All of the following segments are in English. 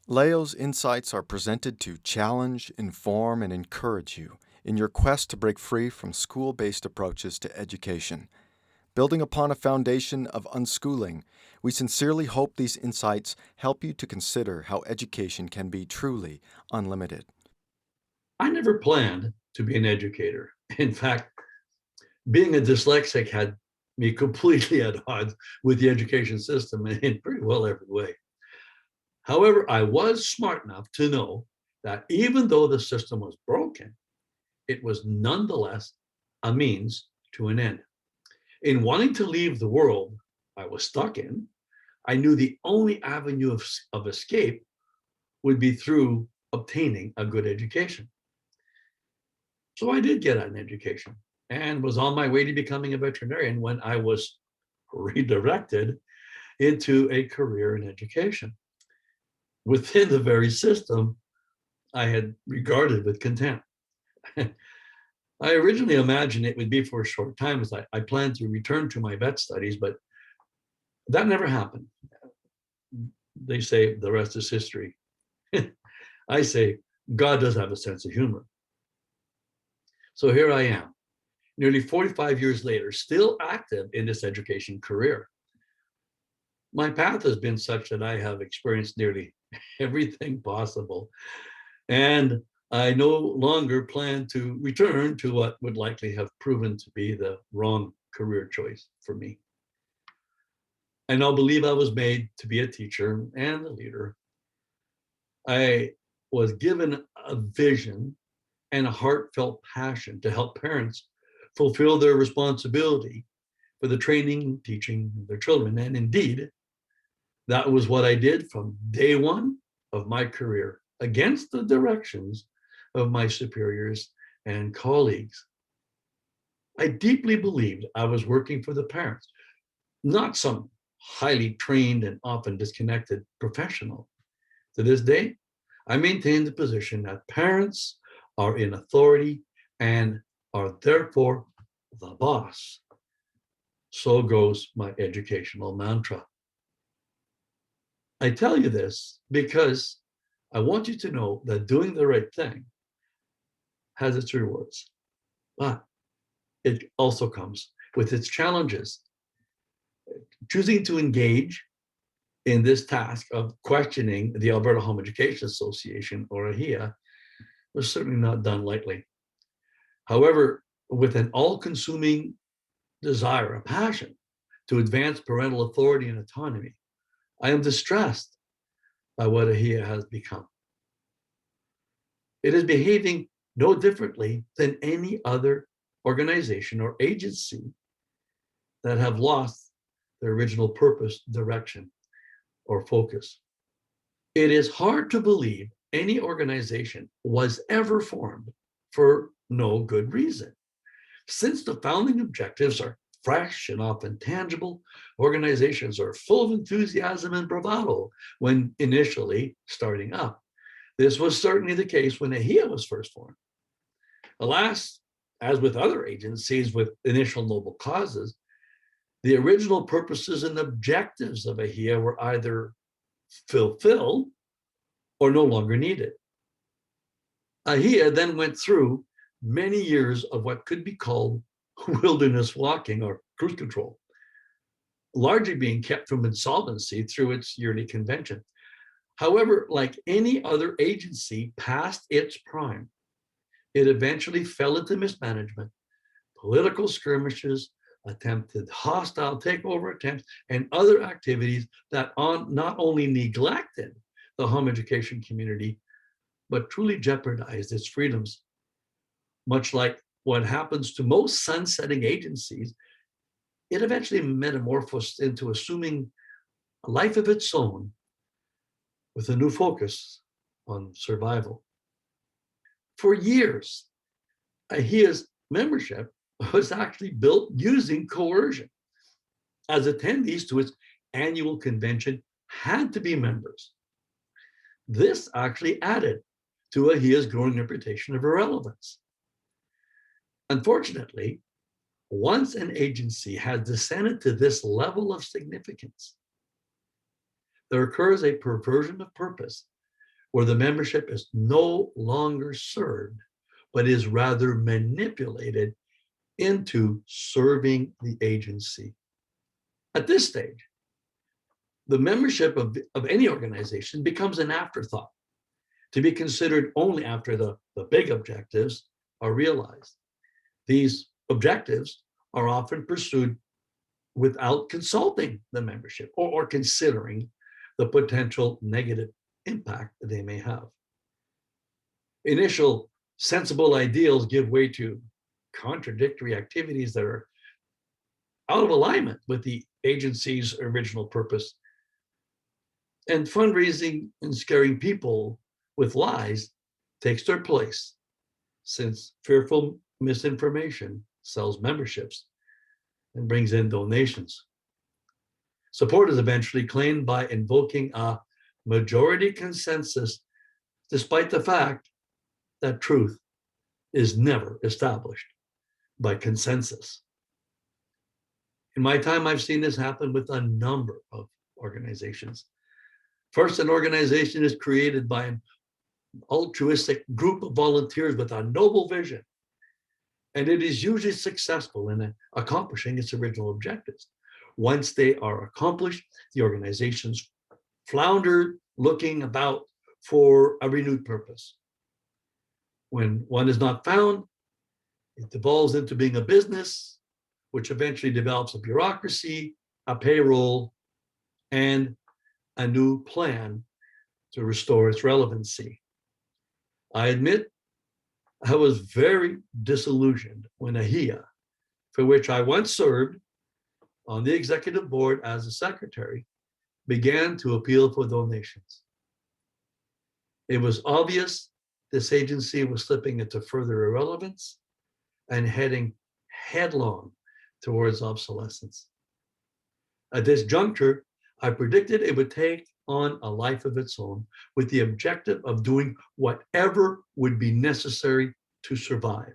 Leo's insights are presented to challenge, inform, and encourage you in your quest to break free from school-based approaches to education. Building upon a foundation of unschooling, we sincerely hope these insights help you to consider how education can be truly unlimited. I never planned to be an educator. In fact, being a dyslexic had me completely at odds with the education system in pretty well every way. However, I was smart enough to know that even though the system was broken, it was nonetheless a means to an end. In wanting to leave the world I was stuck in, I knew the only avenue of escape would be through obtaining a good education. So I did get an education and was on my way to becoming a veterinarian when I was redirected into a career in education within the very system I had regarded with contempt. I originally imagined it would be for a short time as I planned to return to my vet studies, but that never happened. They say the rest is history. I say God does have a sense of humor. So here I am, nearly 45 years later, still active in this education career. My path has been such that I have experienced nearly everything possible. And I no longer plan to return to what would likely have proven to be the wrong career choice for me. I now believe I was made to be a teacher and a leader. I was given a vision and a heartfelt passion to help parents fulfill their responsibility for the training and teaching of their children. And indeed, that was what I did from day one of my career, against the directions of my superiors and colleagues. I deeply believed I was working for the parents, not some highly trained and often disconnected professional. To this day, I maintain the position that parents are in authority and are therefore the boss. So goes my educational mantra. I tell you this because I want you to know that doing the right thing has its rewards, but it also comes with its challenges. Choosing to engage in this task of questioning the Alberta Home Education Association, or AHEA, was certainly not done lightly. However, with an all consuming desire, a passion to advance parental authority and autonomy, I am distressed by what AHEA has become. It is behaving no differently than any other organization or agency that have lost their original purpose, direction, or focus. It is hard to believe any organization was ever formed for no good reason. Since the founding objectives are fresh and often tangible, organizations are full of enthusiasm and bravado when initially starting up. This was certainly the case when AHEA was first formed. Alas, as with other agencies with initial noble causes, the original purposes and objectives of AHEA were either fulfilled or no longer needed. AHEA then went through many years of what could be called wilderness walking or cruise control, largely being kept from insolvency through its yearly convention. However, like any other agency past its prime, it eventually fell into mismanagement, political skirmishes, attempted hostile takeover attempts, and other activities that not only neglected the home education community, but truly jeopardized its freedoms. Much like what happens to most sunsetting agencies, it eventually metamorphosed into assuming a life of its own with a new focus on survival. For years, AHEA's membership was actually built using coercion, as attendees to its annual convention had to be members. This actually added to AHEA's growing reputation of irrelevance. Unfortunately, once an agency has descended to this level of significance, there occurs a perversion of purpose where the membership is no longer served, but is rather manipulated into serving the agency. At this stage, the membership of any organization becomes an afterthought to be considered only after the big objectives are realized. These objectives are often pursued without consulting the membership or considering the potential negative impact that they may have. Initial sensible ideals give way to contradictory activities that are out of alignment with the agency's original purpose. And fundraising and scaring people with lies takes their place, since fearful misinformation sells memberships and brings in donations. Support is eventually claimed by invoking a majority consensus, despite the fact that truth is never established by consensus. In my time, I've seen this happen with a number of organizations. First, an organization is created by an altruistic group of volunteers with a noble vision, and it is usually successful in accomplishing its original objectives. Once they are accomplished, the organizations flounder, looking about for a renewed purpose. When one is not found, it devolves into being a business, which eventually develops a bureaucracy, a payroll, and a new plan to restore its relevancy. I admit I was very disillusioned when AHEA, for which I once served on the executive board as a secretary, began to appeal for donations. It was obvious this agency was slipping into further irrelevance and heading headlong towards obsolescence. At this juncture, I predicted it would take on a life of its own, with the objective of doing whatever would be necessary to survive.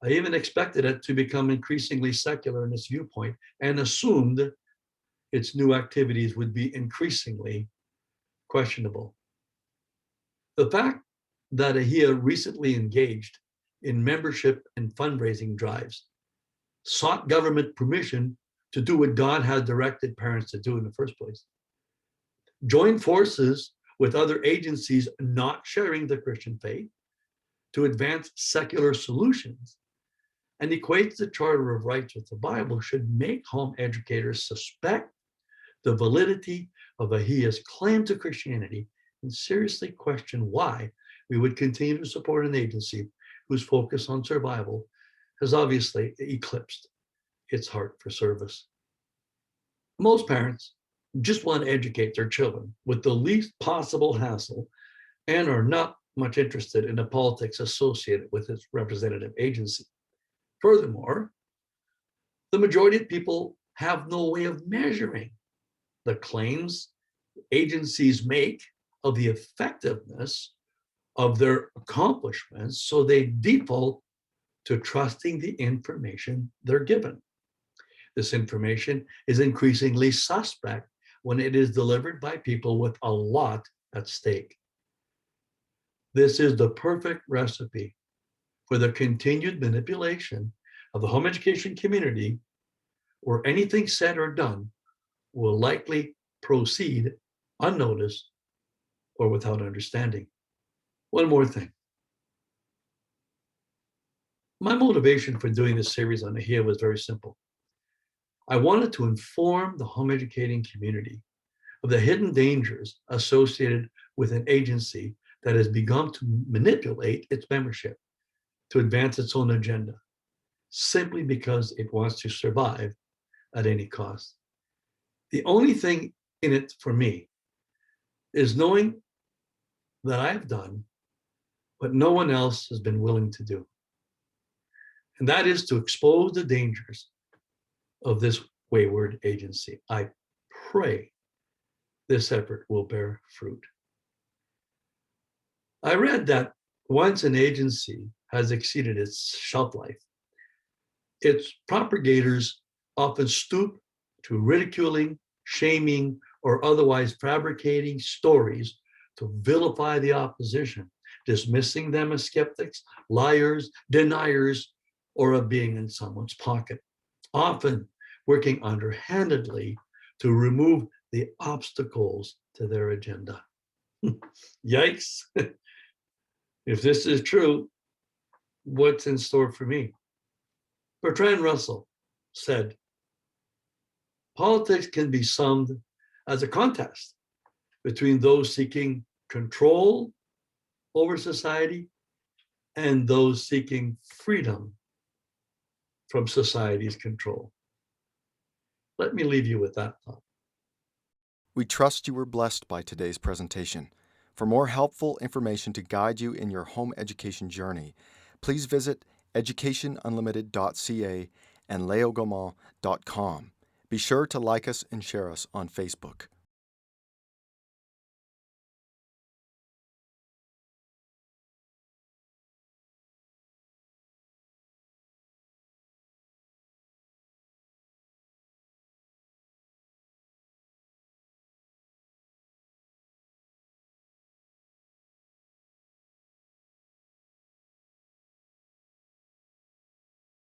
I even expected it to become increasingly secular in its viewpoint and assumed its new activities would be increasingly questionable. The fact that AHEA recently engaged in membership and fundraising drives, sought government permission to do what God had directed parents to do in the first place, joined forces with other agencies not sharing the Christian faith to advance secular solutions, and equates the Charter of Rights with the Bible should make home educators suspect the validity of AHEA's claim to Christianity and seriously question why we would continue to support an agency whose focus on survival has obviously eclipsed its heart for service. Most parents just want to educate their children with the least possible hassle and are not much interested in the politics associated with its representative agency. Furthermore, the majority of people have no way of measuring the claims agencies make of the effectiveness of their accomplishments, so they default to trusting the information they're given. This information is increasingly suspect when it is delivered by people with a lot at stake. This is the perfect recipe for the continued manipulation of the home education community, where anything said or done will likely proceed unnoticed or without understanding. One more thing. My motivation for doing this series on AHEA was very simple. I wanted to inform the home educating community of the hidden dangers associated with an agency that has begun to manipulate its membership to advance its own agenda, simply because it wants to survive at any cost. The only thing in it for me is knowing that I've done what no one else has been willing to do. And that is to expose the dangers of this wayward agency. I pray this effort will bear fruit. I read that once an agency has exceeded its shelf life, its propagators often stoop to ridiculing, shaming, or otherwise fabricating stories to vilify the opposition, dismissing them as skeptics, liars, deniers, or a being in someone's pocket, often working underhandedly to remove the obstacles to their agenda. Yikes. If this is true, what's in store for me? Bertrand Russell said, politics can be summed as a contest between those seeking control over society and those seeking freedom from society's control. Let me leave you with that thought. We trust you were blessed by today's presentation. For more helpful information to guide you in your home education journey, please visit educationunlimited.ca and leogaumont.com. Be sure to like us and share us on Facebook.